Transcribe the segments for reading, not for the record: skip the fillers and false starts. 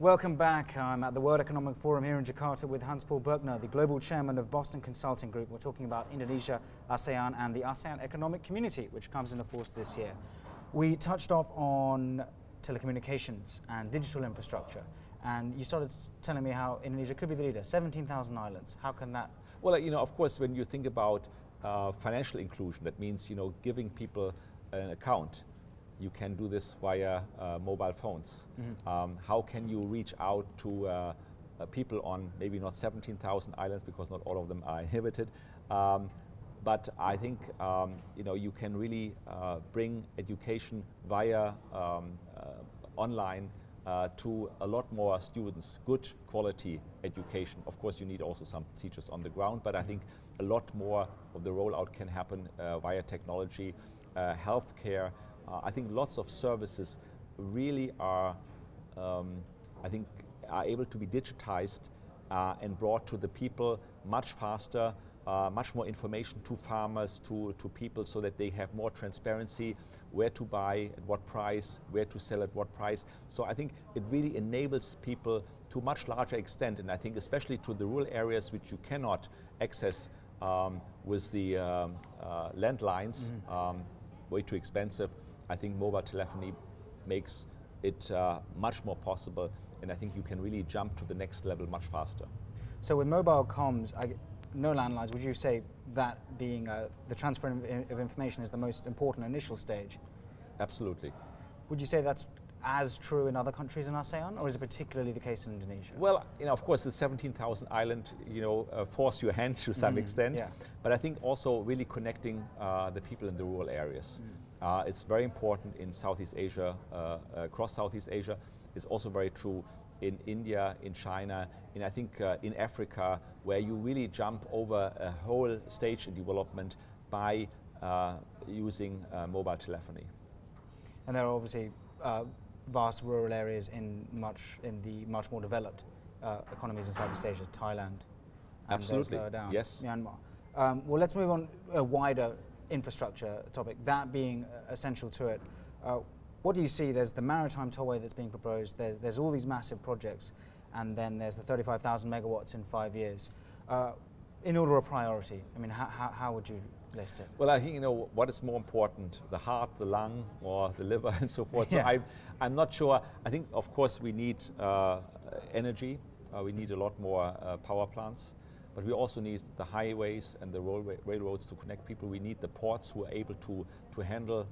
Welcome back. I'm at the World Economic Forum here in Jakarta with Hans-Paul Berkner, the Global Chairman of Boston Consulting Group. We're talking about Indonesia, ASEAN and the ASEAN Economic Community, which comes into force this year. We touched off on telecommunications and digital infrastructure, and you started telling me how Indonesia could be the leader. 17,000 islands. How can that? Well, of course, when you think about financial inclusion, that means, giving people an account. You can do this via mobile phones. Mm-hmm. How can you reach out to people on maybe not 17,000 islands, because not all of them are inhabited, but I think you can really bring education via online to a lot more students, good quality education. Of course, you need also some teachers on the ground, but I think a lot more of the rollout can happen via technology, healthcare. I think lots of services really are, are able to be digitized and brought to the people much faster, much more information to farmers, to people, so that they have more transparency, where to buy, at what price, where to sell at what price. So I think it really enables people to a much larger extent, and I think especially to the rural areas which you cannot access with the landlines, way too expensive. I think mobile telephony makes it much more possible, and I think you can really jump to the next level much faster. So with mobile comms, no landlines, would you say that being the transfer of information is the most important initial stage? Absolutely. Would you say that's as true in other countries in ASEAN, or is it particularly the case in Indonesia? Well, of course, the 17,000 island, force your hand to some extent. Yeah. But I think also really connecting the people in the rural areas. It's very important in Southeast Asia, across Southeast Asia. It's also very true in India, in China, and I think in Africa, where you really jump over a whole stage in development by using mobile telephony. And there are obviously vast rural areas in the much more developed economies in Southeast Asia, Thailand, and absolutely, lower down, yes, Myanmar. Well, let's move on a wider infrastructure topic, that being essential to it. What do you see? There's the Maritime tollway that's being proposed. There's all these massive projects, and then there's the 35,000 megawatts in 5 years. In order of priority, I mean, how would you list it? Well, I think what is more important, the heart, the lung, or the liver, and so forth. Yeah. So I'm not sure. I think, of course, we need energy. We need a lot more power plants. But we also need the highways and the railroads to connect people. We need the ports who are able to handle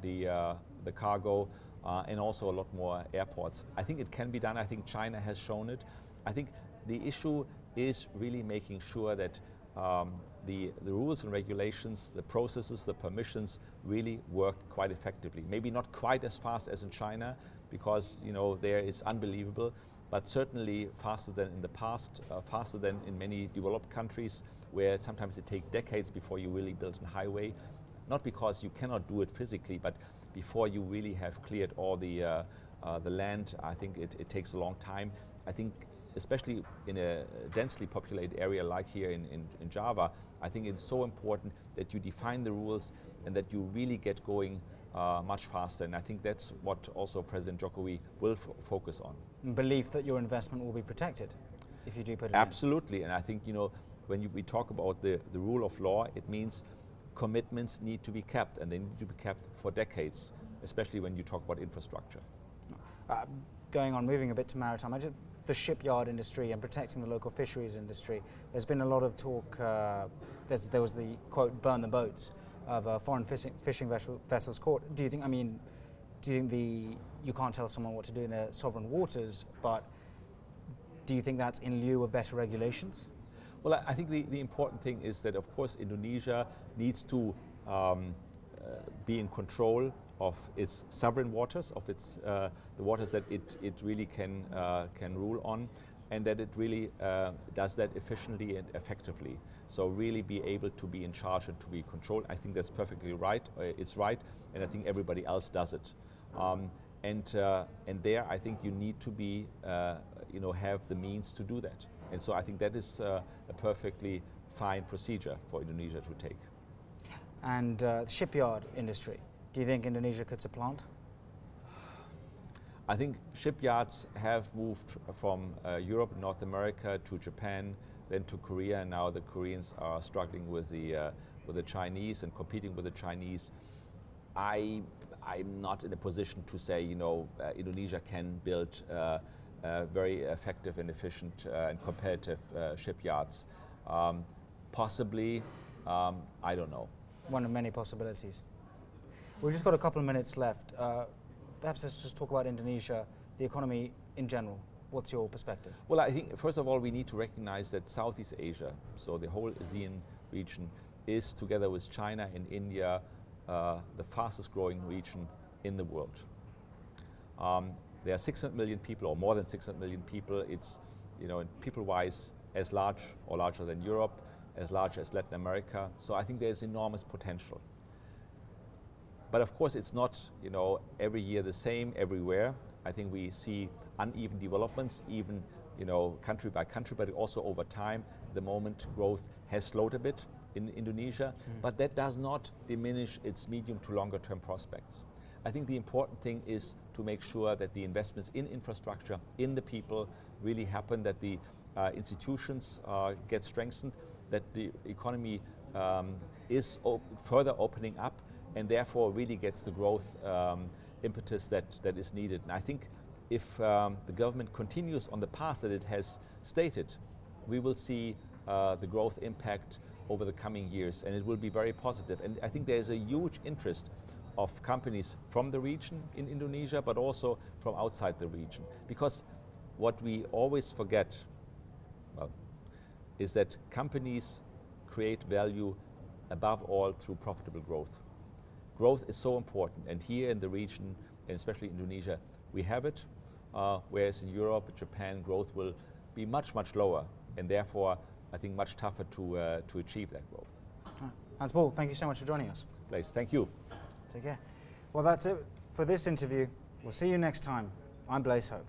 the cargo, and also a lot more airports. I think it can be done. I think China has shown it. I think the issue is really making sure that the rules and regulations, the processes, the permissions really work quite effectively. Maybe not quite as fast as in China, because there it's unbelievable, but certainly faster than in the past, faster than in many developed countries, where sometimes it takes decades before you really build a highway. Not because you cannot do it physically, but before you really have cleared all the land. I think it takes a long time. I think especially in a densely populated area like here in Java, I think it's so important that you define the rules and that you really get going much faster, and I think that's what also President Jokowi will focus on. Belief that your investment will be protected if you do put it Absolutely, and I think when we talk about the rule of law, it means commitments need to be kept, and they need to be kept for decades, especially when you talk about infrastructure. Going on, moving a bit to maritime, the shipyard industry and protecting the local fisheries industry, there's been a lot of talk, there was the quote, burn the boats, of foreign fishing vessels caught. Do you think you can't tell someone what to do in their sovereign waters, but do you think that's in lieu of better regulations? Well, I think the important thing is that, of course, Indonesia needs to be in control of its sovereign waters, of its the waters that it really can rule on, and that it really does that efficiently and effectively. So really be able to be in charge and to be controlled. I think that's perfectly right. It's right, and I think everybody else does it. And there, I think you need to be, have the means to do that. And so I think that is a perfectly fine procedure for Indonesia to take. And the shipyard industry, do you think Indonesia could supplant? I think shipyards have moved from Europe, North America to Japan, then to Korea, and now the Koreans are struggling with the Chinese and competing with the Chinese. I'm not in a position to say, Indonesia can build very effective and efficient and competitive shipyards. Possibly, I don't know. One of many possibilities. We've just got a couple of minutes left. Perhaps let's just talk about Indonesia, the economy in general. What's your perspective? Well, I think first of all we need to recognize that Southeast Asia, so the whole ASEAN region, is together with China and India the fastest growing region in the world. There are 600 million people, or more than 600 million people. It's, people-wise, as large or larger than Europe, as large as Latin America. So I think there's enormous potential. But of course, it's not, every year the same everywhere. I think we see uneven developments, even, country by country, but also over time. At the moment, growth has slowed a bit in Indonesia, but that does not diminish its medium to longer term prospects. I think the important thing is to make sure that the investments in infrastructure, in the people, really happen, that the institutions get strengthened, that the economy is further opening up, and therefore really gets the growth impetus that is needed. And I think if the government continues on the path that it has stated, we will see the growth impact over the coming years, and it will be very positive. And I think there's a huge interest of companies from the region in Indonesia, but also from outside the region. Because what we always forget, is that companies create value above all through profitable growth. Growth is so important, and here in the region, and especially Indonesia, we have it, whereas in Europe, Japan, growth will be much, much lower, and therefore, I think much tougher to achieve that growth. Hans-Paul, thank you so much for joining us. Blaise, thank you. Take care. Well, that's it for this interview. We'll see you next time. I'm Blaise Hope.